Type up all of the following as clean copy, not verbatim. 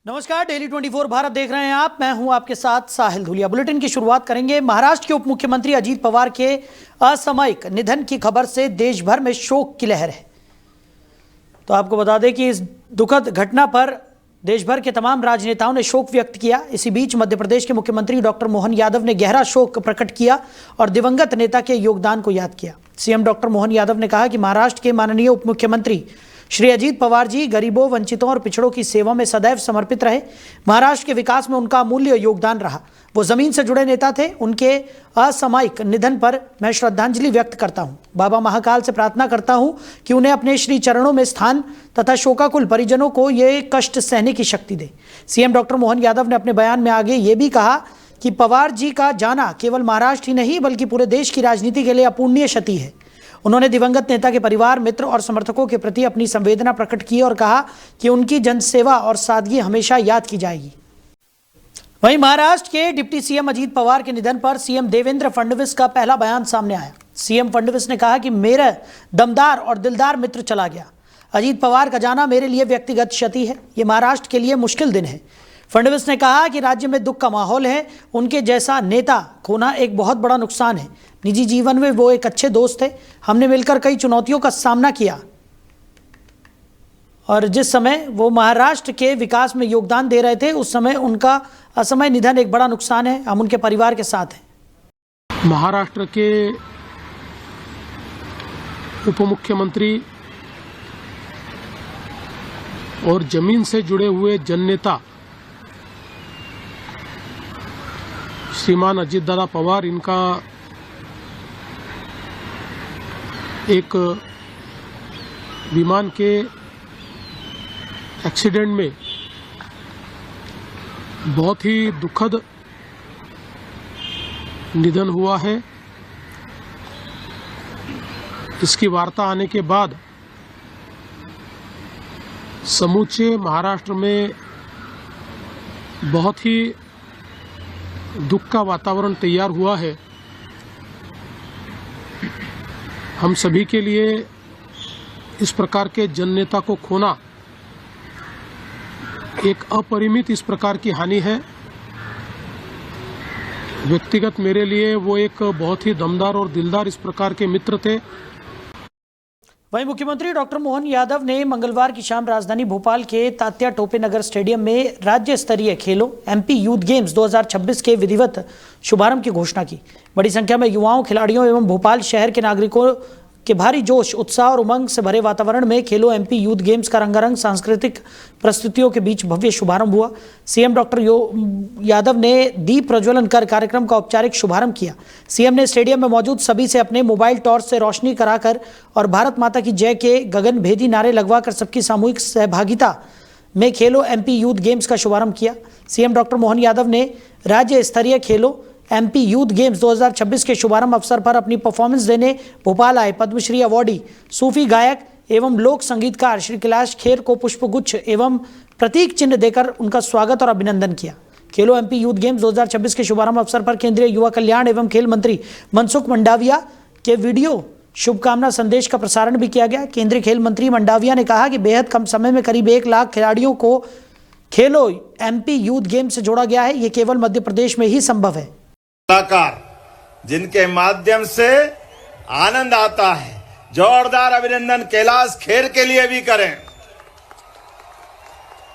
नमस्कार, डेली 24 भारत देख रहे हैं आप। मैं हूं आपके साथ साहिल धुलिया। बुलेटिन की शुरुआत करेंगे महाराष्ट्र के उप मुख्यमंत्री अजीत पवार के असामयिक निधन की खबर से। देश भर में शोक की लहर है। तो आपको बता दें कि इस दुखद घटना पर देश भर के तमाम राजनेताओं ने शोक व्यक्त किया। इसी बीच मध्य प्रदेश के मुख्यमंत्री डॉक्टर मोहन यादव ने गहरा शोक प्रकट किया और दिवंगत नेता के योगदान को याद किया। सीएम डॉक्टर मोहन यादव ने कहा कि महाराष्ट्र के माननीय उप मुख्यमंत्री श्री अजीत पवार जी गरीबों, वंचितों और पिछड़ों की सेवा में सदैव समर्पित रहे। महाराष्ट्र के विकास में उनका अमूल्य योगदान रहा। वो जमीन से जुड़े नेता थे। उनके असामयिक निधन पर मैं श्रद्धांजलि व्यक्त करता हूं। बाबा महाकाल से प्रार्थना करता हूं कि उन्हें अपने श्री चरणों में स्थान तथा शोकाकुल परिजनों को ये कष्ट सहने की शक्ति दे। सीएम डॉक्टर मोहन यादव ने अपने बयान में आगे ये भी कहा कि पवार जी का जाना केवल महाराष्ट्र ही नहीं बल्कि पूरे देश की राजनीति के लिए अपूर्णीय क्षति है। उन्होंने दिवंगत नेता के परिवार, मित्र और समर्थकों के प्रति अपनी संवेदना प्रकट की और कहा कि उनकी जनसेवा और सादगी हमेशा याद की जाएगी। वहीं महाराष्ट्र के डिप्टी सीएम अजीत पवार के निधन पर सीएम देवेंद्र फडणवीस का पहला बयान सामने आया। सीएम फडणवीस ने कहा कि मेरा दमदार और दिलदार मित्र चला गया। अजीत पवार का जाना मेरे लिए व्यक्तिगत क्षति है। ये महाराष्ट्र के लिए मुश्किल दिन है। फडणवीस ने कहा कि राज्य में दुख का माहौल है। उनके जैसा नेता खोना एक बहुत बड़ा नुकसान है। निजी जीवन में वो एक अच्छे दोस्त थे। हमने मिलकर कई चुनौतियों का सामना किया और जिस समय वो महाराष्ट्र के विकास में योगदान दे रहे थे उस समय उनका असमय निधन एक बड़ा नुकसान है। हम उनके परिवार के साथ हैं। महाराष्ट्र के उप मुख्यमंत्री और जमीन से जुड़े हुए जननेता श्रीमान अजीत दादा पवार, इनका एक विमान के एक्सीडेंट में बहुत ही दुखद निधन हुआ है। इसकी वार्ता आने के बाद समूचे महाराष्ट्र में बहुत ही दुख का वातावरण तैयार हुआ है। हम सभी के लिए इस प्रकार के जननेता को खोना एक अपरिमित इस प्रकार की हानि है। व्यक्तिगत मेरे लिए वो एक बहुत ही दमदार और दिलदार इस प्रकार के मित्र थे। वहीं मुख्यमंत्री डॉक्टर मोहन यादव ने मंगलवार की शाम राजधानी भोपाल के तात्या टोपे नगर स्टेडियम में राज्य स्तरीय खेलों एमपी यूथ गेम्स 2026 के विधिवत शुभारंभ की घोषणा की। बड़ी संख्या में युवाओं, खिलाड़ियों एवं भोपाल शहर के नागरिकों के भारी जोश, उत्साह और उमंग से भरे वातावरण में खेलो एमपी यूथ गेम्स का रंगारंग सांस्कृतिक प्रस्तुतियों के बीच भव्य शुभारंभ हुआ। सीएम डॉक्टर यादव ने दीप प्रज्वलन कर कार्यक्रम का औपचारिक शुभारंभ किया। सीएम ने स्टेडियम में मौजूद सभी से अपने मोबाइल टॉर्च से रोशनी कराकर और भारत माता की जय के गगनभेदी नारे लगवाकर सबकी सामूहिक सहभागिता में खेलो एमपी यूथ गेम्स का शुभारंभ किया। सीएम डॉक्टर मोहन यादव ने राज्य स्तरीय खेलों एमपी यूथ गेम्स 2026 के शुभारंभ अवसर पर अपनी परफॉर्मेंस देने भोपाल आए पद्मश्री अवॉर्डी सूफी गायक एवं लोक संगीतकार श्री कैलाश खेर को पुष्पगुच्छ एवं प्रतीक चिन्ह देकर उनका स्वागत और अभिनंदन किया। खेलो एमपी यूथ गेम्स 2026 के शुभारंभ अवसर पर केंद्रीय युवा कल्याण एवं खेल मंत्री मनसुख मंडाविया के वीडियो शुभकामना संदेश का प्रसारण भी किया गया। केंद्रीय खेल मंत्री मंडाविया ने कहा कि बेहद कम समय में करीब 1 लाख खिलाड़ियों को खेलो एमपी यूथ गेम्स से जोड़ा गया है। ये केवल मध्य प्रदेश में ही संभव है। कलाकार जिनके माध्यम से आनंद आता है, जोरदार अभिनंदन कैलाश खेर के लिए भी करें।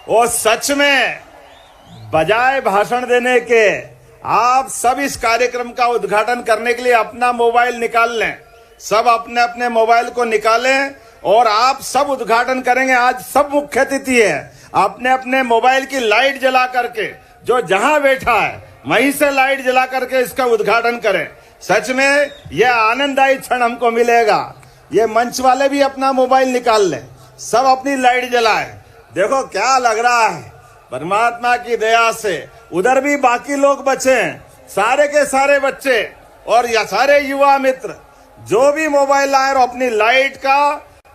वो सच में बजाय भाषण देने के आप सब इस कार्यक्रम का उद्घाटन करने के लिए अपना मोबाइल निकाल लें। सब अपने अपने मोबाइल को निकालें और आप सब उद्घाटन करेंगे। आज सब मुख्य अतिथि है, अपने अपने मोबाइल की लाइट जला करके जो जहां बैठा है वहीं से लाइट जला करके इसका उद्घाटन करें। सच में यह आनंददायी क्षण हमको मिलेगा। ये मंच वाले भी अपना मोबाइल निकाल लें, सब अपनी लाइट जलाएं। देखो क्या लग रहा है। परमात्मा की दया से उधर भी बाकी लोग बचे हैं, सारे के सारे बच्चे और या सारे युवा मित्र जो भी मोबाइल लाए और अपनी लाइट का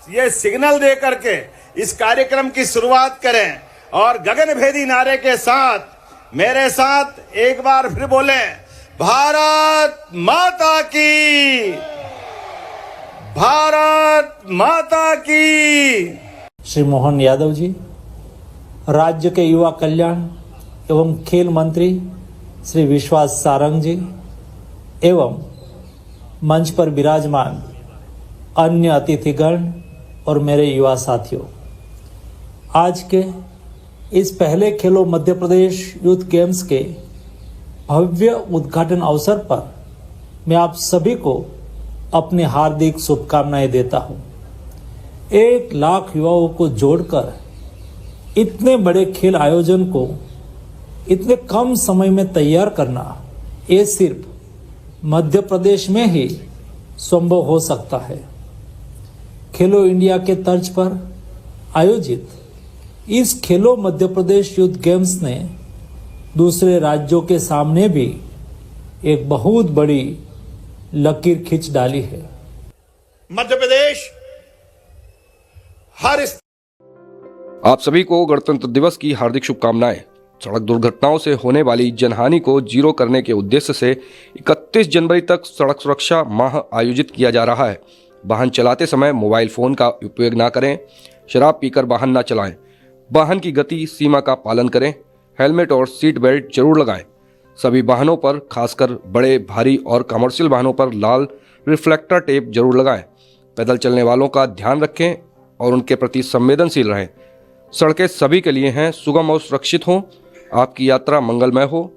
ये सिग्नल दे करके इस कार्यक्रम की शुरुआत करें और गगनभेदी नारे के साथ मेरे साथ एक बार फिर बोले, भारत माता की, भारत माता की। श्री मोहन यादव जी राज्य के युवा कल्याण एवं खेल मंत्री श्री विश्वास सारंग जी एवं मंच पर विराजमान अन्य अतिथिगण और मेरे युवा साथियों, आज के इस पहले खेलो मध्य प्रदेश यूथ गेम्स के भव्य उद्घाटन अवसर पर मैं आप सभी को अपनी हार्दिक शुभकामनाएं देता हूं। 1 लाख युवाओं को जोड़कर इतने बड़े खेल आयोजन को इतने कम समय में तैयार करना, ये सिर्फ मध्य प्रदेश में ही संभव हो सकता है। खेलो इंडिया के तर्ज पर आयोजित इस खेलो मध्य प्रदेश यूथ गेम्स ने दूसरे राज्यों के सामने भी एक बहुत बड़ी लकीर खींच डाली है। मध्य प्रदेश हर आप सभी को गणतंत्र दिवस की हार्दिक शुभकामनाएं। सड़क दुर्घटनाओं से होने वाली जनहानि को जीरो करने के उद्देश्य से 31 जनवरी तक सड़क सुरक्षा माह आयोजित किया जा रहा है। वाहन चलाते समय मोबाइल फोन का उपयोग न करें, शराब पीकर वाहन न चलाएं, वाहन की गति सीमा का पालन करें, हेलमेट और सीट बेल्ट जरूर लगाएं। सभी वाहनों पर, खासकर बड़े, भारी और कमर्शियल वाहनों पर लाल रिफ्लेक्टर टेप जरूर लगाएं। पैदल चलने वालों का ध्यान रखें और उनके प्रति संवेदनशील रहें। सड़कें सभी के लिए हैं, सुगम और सुरक्षित हों। आपकी यात्रा मंगलमय हो।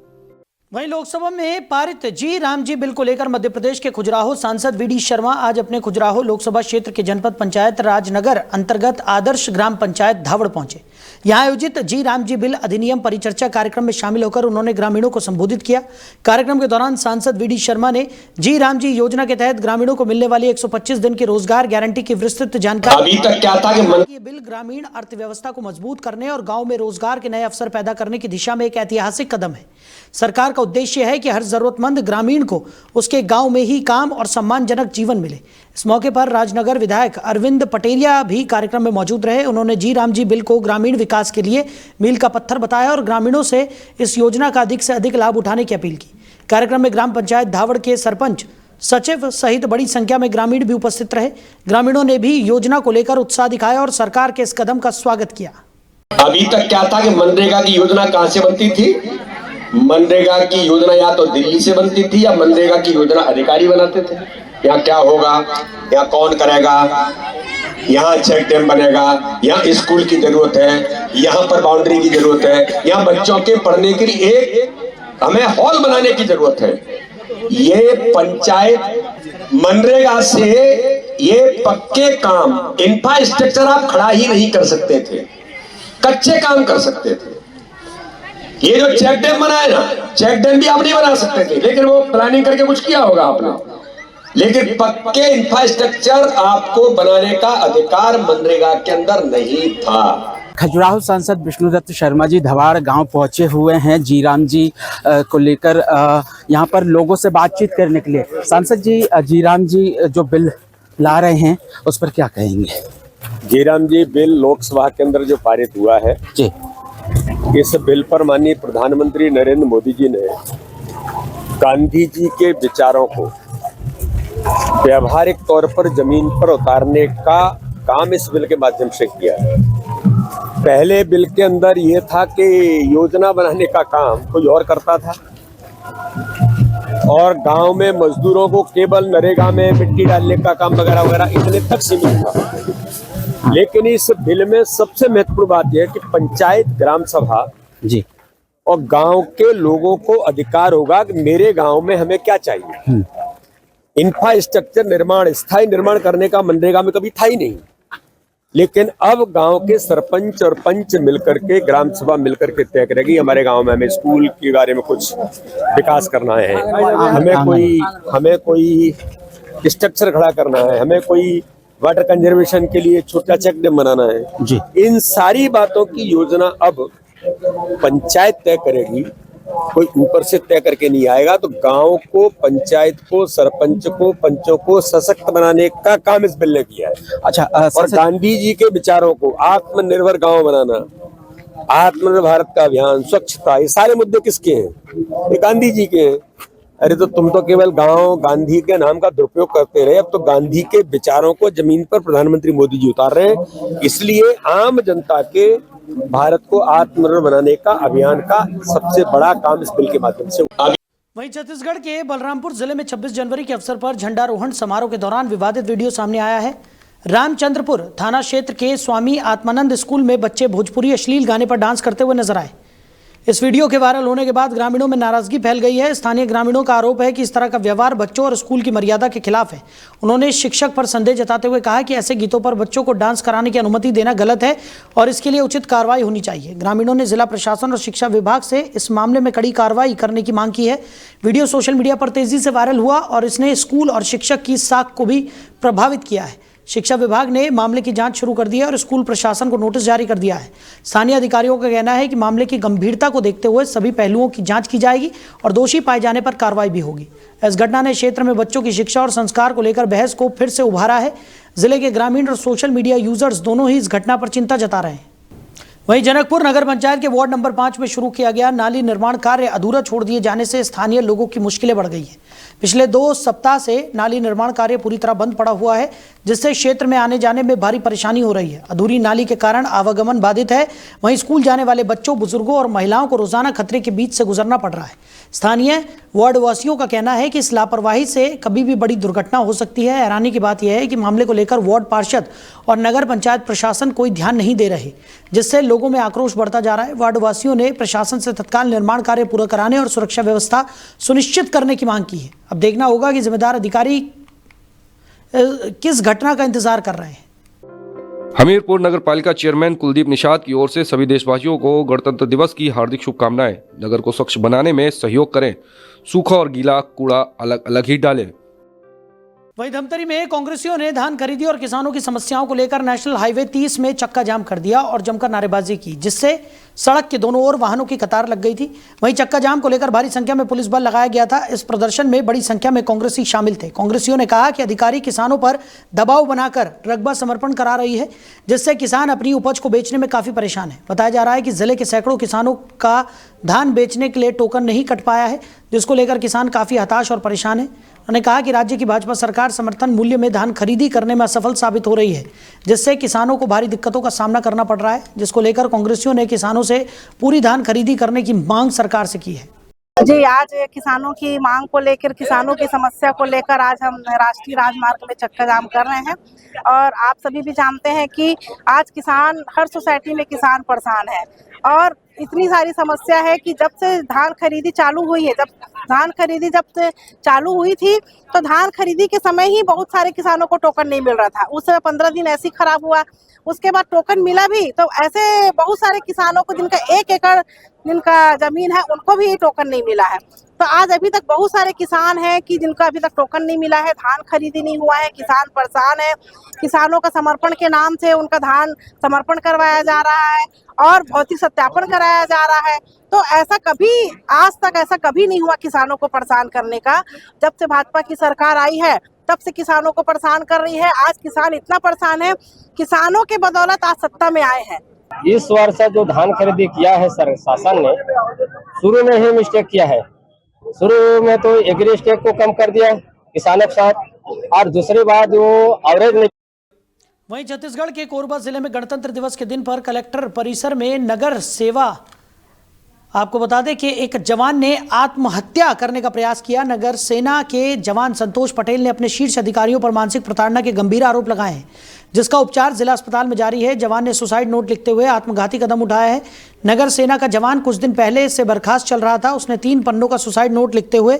वहीं लोकसभा में पारित जी राम जी बिल को लेकर मध्य प्रदेश के खजुराहो सांसद वीडी शर्मा आज अपने खजुराहो लोकसभा क्षेत्र के जनपद पंचायत राजनगर अंतर्गत आदर्श ग्राम पंचायत धावड़ पहुंचे। यहां आयोजित जी राम जी बिल अधिनियम परिचर्चा कार्यक्रम में शामिल होकर उन्होंने ग्रामीणों को संबोधित किया। कार्यक्रम के दौरान सांसद वीडी शर्मा ने जी राम जी योजना के तहत ग्रामीणों को मिलने वाली 125 दिन की रोजगार गारंटी की विस्तृत जानकारी। अभी तक क्या था कि ये बिल ग्रामीण अर्थव्यवस्था को मजबूत करने और गाँव में रोजगार के नए अवसर पैदा करने की दिशा में एक ऐतिहासिक कदम है। सरकार का उद्देश्य है कि हर जरूरतमंद ग्रामीण को उसके गांव में ही काम और सम्मानजनक जीवन मिले। इस मौके पर राजनगर विधायक अरविंद पटेरिया भी कार्यक्रम में मौजूद रहे। उन्होंने जी राम जी बिल को ग्रामीण विकास के लिए मील का पत्थर बताया और ग्रामीणों से इस योजना का अधिक से अधिक लाभ उठाने की अपील की। कार्यक्रम में ग्राम पंचायत धावड़ के सरपंच, सचिव सहित बड़ी संख्या में ग्रामीण भी उपस्थित रहे। ग्रामीणों ने भी योजना को लेकर उत्साह दिखाया और सरकार के इस कदम का स्वागत किया। अभी तक क्या था कि मनरेगा की योजना कहां से बनती थी? मनरेगा की योजना या तो दिल्ली से बनती थी या मनरेगा की योजना अधिकारी बनाते थे। यहाँ क्या होगा, यहाँ कौन करेगा, यहाँ चेक डैम बनेगा, यहाँ स्कूल की जरूरत है, यहाँ पर बाउंड्री की जरूरत है, यहाँ बच्चों के पढ़ने के लिए एक हमें हॉल बनाने की जरूरत है। ये पंचायत मनरेगा से ये पक्के काम, इंफ्रास्ट्रक्चर आप खड़ा ही नहीं कर सकते थे, कच्चे काम कर सकते थे। ये जो चेक डैम बनाए ना, चेक डैम भी आप नहीं बना सकते थे, लेकिन वो प्लानिंग करके कुछ किया होगा आपने, लेकिन पक्के इंफ्रास्ट्रक्चर आपको बनाने का अधिकार मनरेगा के अंदर नहीं था। खजुराहो सांसद विष्णुदत्त शर्मा जी धवाड़ गांव पहुंचे हुए हैं जी राम जी को लेकर यहां पर लोगों से बातचीत करने के लिए। सांसद जी राम जी जो बिल ला रहे हैं उस पर क्या कहेंगे? जी राम जी बिल लोकसभा के अंदर जो पारित हुआ है जी, इस बिल पर माननीय प्रधानमंत्री नरेंद्र मोदी जी ने गांधी जी के विचारों को व्यवहारिक तौर पर जमीन पर उतारने का काम इस बिल के माध्यम से किया है। पहले बिल के अंदर ये था कि योजना बनाने का काम कोई और करता था और गांव में मजदूरों को केवल नरेगा में मिट्टी डालने का काम वगैरह वगैरह इतने तक सीमित था। लेकिन इस बिल में सबसे महत्वपूर्ण बात यह है कि पंचायत ग्राम सभा जी और गांव के लोगों को अधिकार होगा कि मेरे गांव में हमें क्या चाहिए। इंफ्रास्ट्रक्चर निर्माण, स्थायी निर्माण करने का मनरेगा में कभी था ही नहीं, लेकिन अब गांव के सरपंच और पंच मिलकर के, ग्राम सभा मिलकर के तय करेगी हमारे गांव में हमें स्कूल के बारे में कुछ विकास करना है, हमें कोई स्ट्रक्चर खड़ा करना है, हमें कोई वाटर कंजर्वेशन के लिए छोटा चेक डैम बनाना है जी। इन सारी बातों की योजना अब पंचायत तय करेगी, कोई ऊपर से तय करके नहीं आएगा। तो गांव को, पंचायत को, सरपंच को, पंचों को सशक्त बनाने का काम इस बिल ने किया है। अच्छा, और गांधी जी के विचारों को, आत्मनिर्भर गांव बनाना, आत्मनिर्भर भारत का अभियान, स्वच्छता, ये सारे मुद्दे किसके हैं? ये गांधी जी के हैं। अरे तो तुम तो केवल गांव गांधी के नाम का दुरुपयोग करते रहे, अब तो गांधी के विचारों को जमीन पर प्रधानमंत्री मोदी जी उतार रहे हैं। इसलिए आम जनता के भारत को आत्मनिर्भर बनाने का अभियान का सबसे बड़ा काम इस बिल के माध्यम से। वहीं छत्तीसगढ़ के बलरामपुर जिले में 26 जनवरी के अवसर पर झंडारोहण समारोह के दौरान विवादित वीडियो सामने आया है। रामचंद्रपुर थाना क्षेत्र के स्वामी आत्मानंद स्कूल में बच्चे भोजपुरी अश्लील गाने पर डांस करते हुए नजर आए। इस वीडियो के वायरल होने के बाद ग्रामीणों में नाराजगी फैल गई है। स्थानीय ग्रामीणों का आरोप है कि इस तरह का व्यवहार बच्चों और स्कूल की मर्यादा के खिलाफ है। उन्होंने शिक्षक पर संदेह जताते हुए कहा कि ऐसे गीतों पर बच्चों को डांस कराने की अनुमति देना गलत है और इसके लिए उचित कार्रवाई होनी चाहिए। ग्रामीणों ने जिला प्रशासन और शिक्षा विभाग से इस मामले में कड़ी कार्रवाई करने की मांग की है। वीडियो सोशल मीडिया पर तेजी से वायरल हुआ और इसने स्कूल और शिक्षक की साख को भी प्रभावित किया है। शिक्षा विभाग ने मामले की जांच शुरू कर दी है और स्कूल प्रशासन को नोटिस जारी कर दिया है। स्थानीय अधिकारियों का कहना है कि मामले की गंभीरता को देखते हुए सभी पहलुओं की जांच की जाएगी और दोषी पाए जाने पर कार्रवाई भी होगी। इस घटना ने क्षेत्र में बच्चों की शिक्षा और संस्कार को लेकर बहस को फिर से उभारा है। जिले के ग्रामीण और सोशल मीडिया यूजर्स दोनों ही इस घटना पर चिंता जता रहे हैं। वहीं जनकपुर नगर पंचायत के वार्ड नंबर 5 में शुरू किया गया नाली निर्माण कार्य अधूरा छोड़ दिए जाने से स्थानीय लोगों की मुश्किलें बढ़ गई हैं। पिछले 2 सप्ताह से नाली निर्माण कार्य पूरी तरह बंद पड़ा हुआ है, जिससे क्षेत्र में आने जाने में भारी परेशानी हो रही है। अधूरी नाली के कारण आवागमन बाधित है। वहीं स्कूल जाने वाले बच्चों, बुजुर्गों और महिलाओं को रोजाना खतरे के बीच से गुजरना पड़ रहा है। स्थानीय वार्ड वासियों का कहना है कि इस लापरवाही से कभी भी बड़ी दुर्घटना हो सकती है। हैरानी की बात यह है कि मामले को लेकर वार्ड पार्षद और नगर पंचायत प्रशासन कोई ध्यान नहीं दे रहे, जिससे लोगों में आक्रोश बढ़ता जा रहा है। वार्ड वासियों ने प्रशासन से तत्काल निर्माण कार्य पूरा कराने और सुरक्षा व्यवस्था सुनिश्चित करने की मांग की है। अब देखना होगा कि जिम्मेदार अधिकारी किस घटना का इंतजार कर रहे हैं। हमीरपुर नगर पालिका चेयरमैन कुलदीप निषाद की ओर से सभी देशवासियों को गणतंत्र दिवस की हार्दिक शुभकामनाएं। नगर को स्वच्छ बनाने में सहयोग करें, सूखा और गीला कूड़ा अलग अलग ही डालें। वहीं धमतरी में कांग्रेसियों ने धान खरीदी और किसानों की समस्याओं को लेकर नेशनल हाईवे 30 में चक्का जाम कर दिया और जमकर नारेबाजी की, जिससे सड़क के दोनों ओर वाहनों की कतार लग गई थी। वहीं चक्का जाम को लेकर भारी संख्या में पुलिस बल लगाया गया था। इस प्रदर्शन में बड़ी संख्या में कांग्रेसी शामिल थे। कांग्रेसियों ने कहा कि अधिकारी किसानों पर दबाव बनाकर रकबा समर्पण करा रही है, जिससे किसान अपनी उपज को बेचने में काफी परेशान है। बताया जा रहा है कि जिले के सैकड़ों किसानों का धान बेचने के लिए टोकन नहीं कट पाया है, जिसको लेकर किसान काफी हताश और परेशान है। उन्होंने कहा कि राज्य की भाजपा सरकार समर्थन मूल्य में धान खरीदी करने में असफल साबित हो रही है, जिससे किसानों को भारी दिक्कतों का सामना करना पड़ रहा है, जिसको लेकर कांग्रेसियों ने किसानों से पूरी धान खरीदी करने की मांग सरकार से की है। जी, आज किसानों की मांग को लेकर, किसानों की समस्या को लेकर आज हम राष्ट्रीय राजमार्ग में चक्का जाम कर रहे हैं। और आप सभी भी जानते हैं कि आज किसान, हर सोसाइटी में किसान परेशान है और इतनी सारी समस्या है कि जब से धान खरीदी चालू हुई है, जब से चालू हुई थी तो धान खरीदी के समय ही बहुत सारे किसानों को टोकन नहीं मिल रहा था। उस समय 15 दिन ऐसे ही खराब हुआ। उसके बाद टोकन मिला भी तो ऐसे बहुत सारे किसानों को जिनका 1 एकड़ जिनका जमीन है उनको भी टोकन नहीं मिला है। तो आज अभी तक बहुत सारे किसान हैं कि जिनका अभी तक टोकन नहीं मिला है, धान खरीदी नहीं हुआ है, किसान परेशान है। किसानों का समर्पण के नाम से उनका धान समर्पण करवाया जा रहा है और भौतिक सत्यापन कराया जा रहा है। तो ऐसा कभी, आज तक ऐसा कभी नहीं हुआ किसानों को परेशान करने का। जब से भाजपा की सरकार आई है तब से किसानों को परेशान कर रही है। आज किसान इतना परेशान है, किसानों के बदौलत आज सत्ता में आए हैं। इस वर्ष जो धान खरीदी किया है सर शासन ने, शुरू में ही मिस्टेक किया है। शुरू में तो एग्री स्टेट को कम कर दिया किसानों के साथ, और दूसरी बात वो एवरेज नहीं। वहीं छत्तीसगढ़ के कोरबा जिले में गणतंत्र दिवस के दिन पर कलेक्टर परिसर में नगर सेवा, आपको बता दें कि एक जवान ने आत्महत्या करने का प्रयास किया। नगर सेना के जवान संतोष पटेल ने अपने शीर्ष अधिकारियों पर मानसिक प्रताड़ना के गंभीर आरोप लगाए हैं, जिसका उपचार जिला अस्पताल में जारी है। जवान ने सुसाइड नोट लिखते हुए आत्मघाती कदम उठाया है। नगर सेना का जवान कुछ दिन पहले से बर्खास्त चल रहा था। उसने 3 पन्नों का सुसाइड नोट लिखते हुए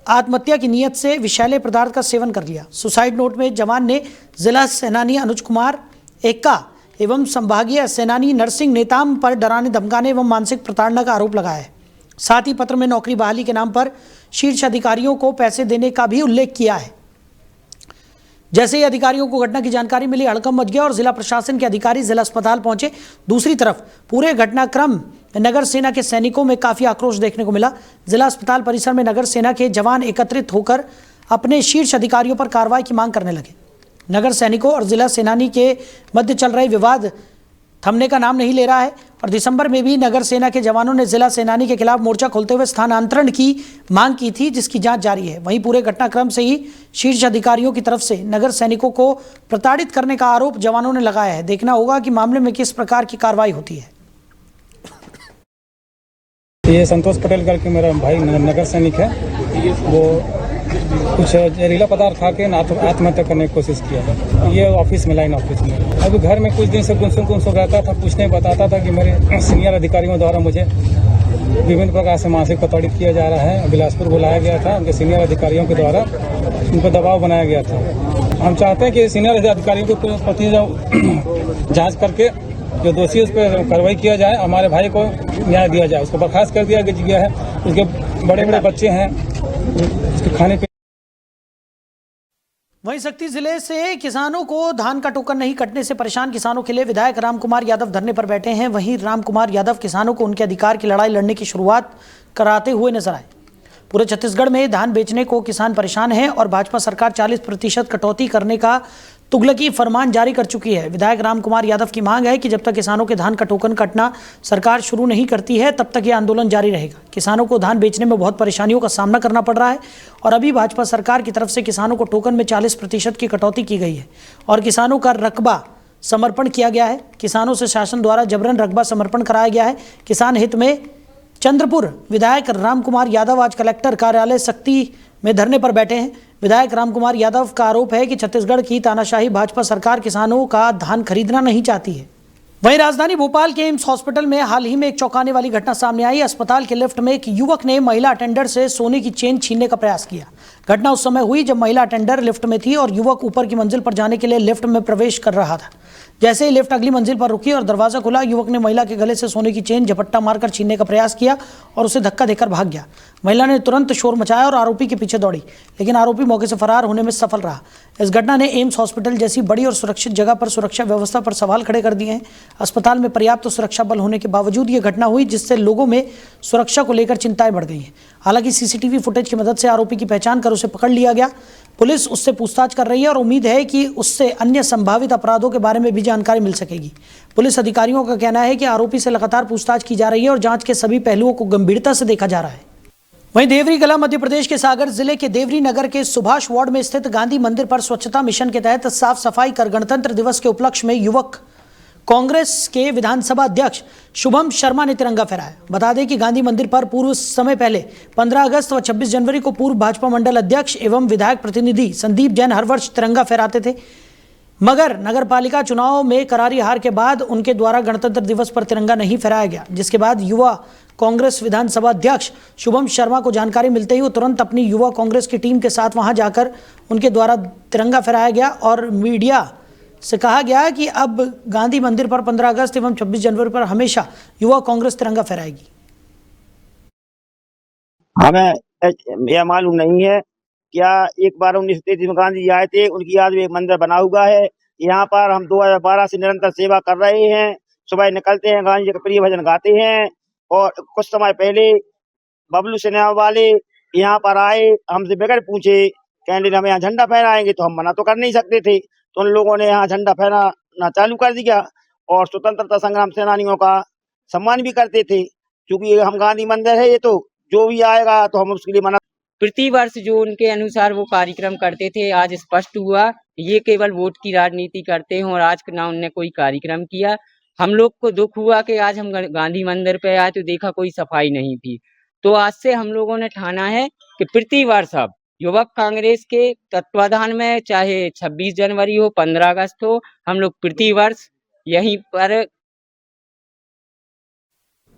आत्महत्या की नीयत से विषैले पदार्थ का सेवन कर लिया। सुसाइड नोट में जवान ने जिला सेनानी अनुज कुमार एक्का एवं संभागीय सेनानी नरसिंह नेताम पर डराने धमकाने एवं मानसिक प्रताड़ना का आरोप लगाया है। साथ ही पत्र में नौकरी बहाली के नाम पर शीर्ष अधिकारियों को पैसे देने का भी उल्लेख किया है। जैसे ही अधिकारियों को घटना की जानकारी मिली, हड़कंप मच गया और जिला प्रशासन के अधिकारी जिला अस्पताल पहुंचे। दूसरी तरफ पूरे घटनाक्रम नगर सेना के सैनिकों में काफी आक्रोश देखने को मिला। जिला अस्पताल परिसर में नगर सेना के जवान एकत्रित होकर अपने शीर्ष अधिकारियों पर कार्रवाई की मांग करने लगे। नगर सैनिकों और जिला सेनानी के मध्य चल रहे विवाद थमने का नाम नहीं ले रहा है और दिसंबर में भी नगर सेना के जवानों ने जिला सेनानी के खिलाफ मोर्चा खोलते हुए स्थानांतरण की मांग की थी, जिसकी जांच जारी है। वहीं पूरे घटनाक्रम से ही शीर्ष अधिकारियों की तरफ से नगर सैनिकों को प्रताड़ित करने का आरोप जवानों ने लगाया है। देखना होगा कि मामले में किस प्रकार की कार्रवाई होती है। ये संतोष पटेल करके मेरा भाई नगर सैनिक है, वो कुछ जहरीला पदार्थ खा के आत्महत्या करने की कोशिश किया। ये ऑफिस में, लाइन ऑफिस में। अभी घर में कुछ दिन से गुमसुम रहता था, कुछ नहीं बताता था कि मेरे सीनियर अधिकारियों द्वारा मुझे विभिन्न प्रकार से मानसिक प्रताड़ित किया जा रहा है। बिलासपुर बुलाया गया था, उनके सीनियर अधिकारियों के द्वारा उन पर दबाव बनाया गया था। हम चाहते हैं कि सीनियर अधिकारियों के प्रति जाँच करके जो दोषी उस पर कार्रवाई किया जाए, हमारे भाई को न्याय दिया जाए। उसको बर्खास्त कर दिया गया है, उसके बड़े बड़े बच्चे हैं, उसके खाने पीने। वहीं शक्ति जिले से किसानों को धान का टोकन नहीं कटने से परेशान किसानों के लिए विधायक रामकुमार यादव धरने पर बैठे हैं। वहीं रामकुमार यादव किसानों को उनके अधिकार की लड़ाई लड़ने की शुरुआत कराते हुए नजर आए। पूरे छत्तीसगढ़ में धान बेचने को किसान परेशान हैं और भाजपा सरकार 40% कटौती करने का तुगलकी फरमान जारी कर चुकी है। विधायक रामकुमार यादव की मांग है कि जब तक किसानों के धान का टोकन कटना सरकार शुरू नहीं करती है, तब तक यह आंदोलन जारी रहेगा। किसानों को धान बेचने में बहुत परेशानियों का सामना करना पड़ रहा है और अभी भाजपा सरकार की तरफ से किसानों को टोकन में 40% की कटौती की गई है और किसानों का रकबा समर्पण किया गया है। किसानों से शासन द्वारा जबरन रकबा समर्पण कराया गया है। किसान हित में चंद्रपुर विधायक रामकुमार यादव आज कलेक्टर कार्यालय शक्ति में धरने पर बैठे हैं। विधायक रामकुमार यादव का आरोप है कि छत्तीसगढ़ की तानाशाही भाजपा सरकार किसानों का धान खरीदना नहीं चाहती है। वहीं राजधानी भोपाल के एम्स हॉस्पिटल में हाल ही में एक चौंकाने वाली घटना सामने आई। अस्पताल के लिफ्ट में एक युवक ने महिला अटेंडर से सोने की चेन छीनने का प्रयास किया। घटना उस समय हुई जब महिला अटेंडर लिफ्ट में थी और युवक ऊपर की मंजिल पर जाने के लिए लिफ्ट में प्रवेश कर रहा था। जैसे ही लिफ्ट अगली मंजिल पर रुकी और दरवाजा खुला, युवक ने महिला के गले से सोने की चेन झपट्टा मारकर छीनने का प्रयास किया और उसे धक्का देकर भाग गया। महिला ने तुरंत शोर मचाया और आरोपी के पीछे दौड़ी, लेकिन आरोपी मौके से फरार होने में सफल रहा। इस घटना ने एम्स हॉस्पिटल जैसी बड़ी और सुरक्षित जगह पर सुरक्षा व्यवस्था पर सवाल खड़े कर दिए हैं। अस्पताल में पर्याप्त सुरक्षा बल होने के बावजूद ये घटना हुई, जिससे लोगों में सुरक्षा को लेकर चिंताएं बढ़ गई हैं। हालांकि सीसीटीवी फुटेज की मदद से आरोपी की पहचान कर उसे पकड़ लिया गया। पुलिस उससे पूछताछ कर रही है और उम्मीद है कि उससे अन्य संभावित अपराधों के बारे में भी जानकारी मिल सकेगी। पुलिस अधिकारियों का कहना है कि आरोपी से लगातार पूछताछ की जा रही है और जांच के सभी पहलुओं को गंभीरता से देखा जा रहा है। वहीं देवरी कला मध्य प्रदेश के सागर जिले के देवरी नगर के सुभाष वार्ड में स्थित गांधी मंदिर पर स्वच्छता मिशन के तहत साफ सफाई कर गणतंत्र दिवस के उपलक्ष्य में युवक कांग्रेस के विधानसभा अध्यक्ष शुभम शर्मा ने तिरंगा फहराया। बता दें कि गांधी मंदिर पर पूर्व समय पहले 15 अगस्त व 26 जनवरी को पूर्व भाजपा मंडल अध्यक्ष एवं विधायक प्रतिनिधि संदीप जैन हर वर्ष तिरंगा फहराते थे, मगर नगरपालिका चुनाव में करारी हार के बाद उनके द्वारा गणतंत्र दिवस पर तिरंगा नहीं फहराया गया। जिसके बाद युवा कांग्रेस विधानसभा अध्यक्ष शुभम शर्मा को जानकारी मिलते ही वो तुरंत अपनी युवा कांग्रेस की टीम के साथ वहां जाकर उनके द्वारा तिरंगा फहराया गया और मीडिया से कहा गया कि अब गांधी मंदिर पर 15 अगस्त एवं 26 जनवरी पर हमेशा युवा कांग्रेस तिरंगा फहराएगी। हमें यह मालूम नहीं है क्या एक बार 1933 में गांधी जी आए थे, उनकी याद में एक मंदिर बना हुआ है। यहाँ पर हम 2012 से निरंतर सेवा कर रहे हैं। सुबह निकलते हैं, गांधी जी का प्रिय भजन गाते हैं और कुछ समय पहले बबलू सिन्हा वाले यहाँ पर आए, हमसे बगैर पूछे कैंडिडेट हम यहाँ झंडा फहराएंगे, तो हम मना तो कर नहीं सकते थे। तो उन लोगों ने यहाँ झंडा फहराना चालू कर दिया और स्वतंत्रता संग्राम सेनानियों का सम्मान भी करते थे। क्योंकि हम गांधी मंदिर है, ये तो जो भी आएगा तो हम उसके लिए मना। प्रतिवर्ष जो उनके अनुसार वो कार्यक्रम करते थे, आज स्पष्ट हुआ ये केवल वोट की राजनीति करते हैं और आज ना उनने कोई कार्यक्रम किया। हम लोग को दुख हुआ कि आज हम गांधी मंदिर पे आए तो देखा कोई सफाई नहीं थी। तो आज से हम लोगों ने ठाना है कि प्रतिवर्ष अब युवक कांग्रेस के तत्वाधान में चाहे 26 जनवरी हो, 15 अगस्त हो, हम लोग प्रतिवर्ष यहीं पर।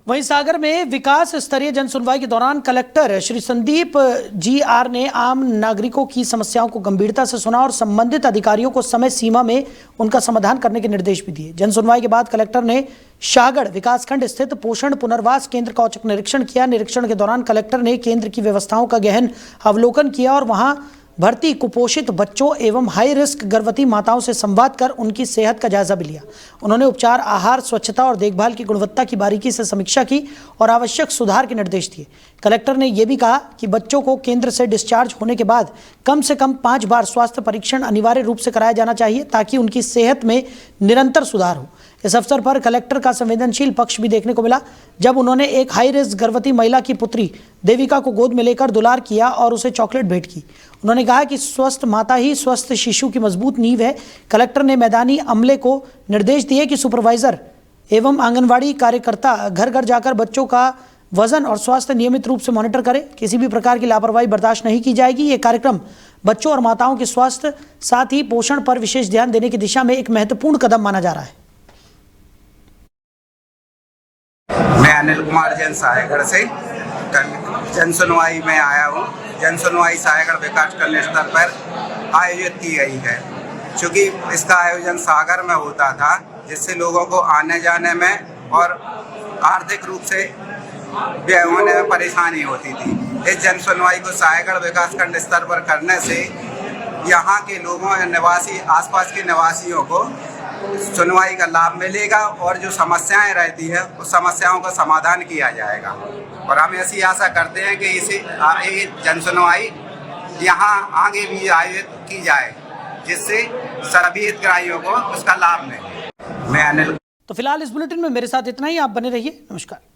वहीं सागर में विकास स्तरीय जन सुनवाई के दौरान कलेक्टर श्री संदीप जी.आर. ने आम नागरिकों की समस्याओं को गंभीरता से सुना और संबंधित अधिकारियों को समय सीमा में उनका समाधान करने के निर्देश भी दिए। जन सुनवाई के बाद कलेक्टर ने शाहगढ़ विकासखंड स्थित पोषण पुनर्वास केंद्र का औचक निरीक्षण किया। निरीक्षण के दौरान कलेक्टर ने केंद्र की व्यवस्थाओं का गहन अवलोकन किया और वहां भर्ती कुपोषित बच्चों एवं हाई रिस्क गर्भवती माताओं से संवाद कर उनकी सेहत का जायजा भी लिया। उन्होंने उपचार, आहार, स्वच्छता और देखभाल की गुणवत्ता की बारीकी से समीक्षा की और आवश्यक सुधार के निर्देश दिए। कलेक्टर ने यह भी कहा कि बच्चों को केंद्र से डिस्चार्ज होने के बाद कम से कम 5 बार स्वास्थ्य परीक्षण अनिवार्य रूप से कराया जाना चाहिए ताकि उनकी सेहत में निरंतर सुधार हो। इस अवसर पर कलेक्टर का संवेदनशील पक्ष भी देखने को मिला जब उन्होंने एक हाई रिस्क गर्भवती महिला की पुत्री देविका को गोद में लेकर दुलार किया और उसे चॉकलेट भेंट की। उन्होंने कहा कि स्वस्थ माता ही स्वस्थ शिशु की मजबूत नींव है। कलेक्टर ने मैदानी अमले को निर्देश दिए कि सुपरवाइजर एवं आंगनवाड़ी कार्यकर्ता घर घर जाकर बच्चों का वजन और स्वास्थ्य नियमित रूप से मॉनिटर करें। किसी भी प्रकार की लापरवाही बर्दाश्त नहीं की जाएगी। ये कार्यक्रम बच्चों और माताओं के स्वास्थ्य साथ ही पोषण पर विशेष ध्यान देने की दिशा में एक महत्वपूर्ण कदम माना जा रहा है। मैं अनिल कुमार जैन साहेगढ़ से जन सुनवाई में आया हूँ। जन सुनवाई साहेगढ़ विकास कल्याण स्तर पर आयोजित की गई है। चूँकि इसका आयोजन सागर में होता था, जिससे लोगों को आने जाने में और आर्थिक रूप से व्यय होने में परेशानी होती थी। इस जन सुनवाई को साहेगढ़ विकासखंड स्तर पर करने से यहाँ के लोगों निवासी आसपास के निवासियों को सुनवाई का लाभ मिलेगा और जो समस्याएं रहती है उस समस्याओं का समाधान किया जाएगा। और हम ऐसी आशा करते हैं कि इसे जन सुनवाई यहाँ आगे भी आयोजित की जाए, जिससे सभी हितग्राहियों को उसका लाभ मिले। मैं अनिल। तो फिलहाल इस बुलेटिन में मेरे साथ इतना ही। आप बने रहिए। नमस्कार।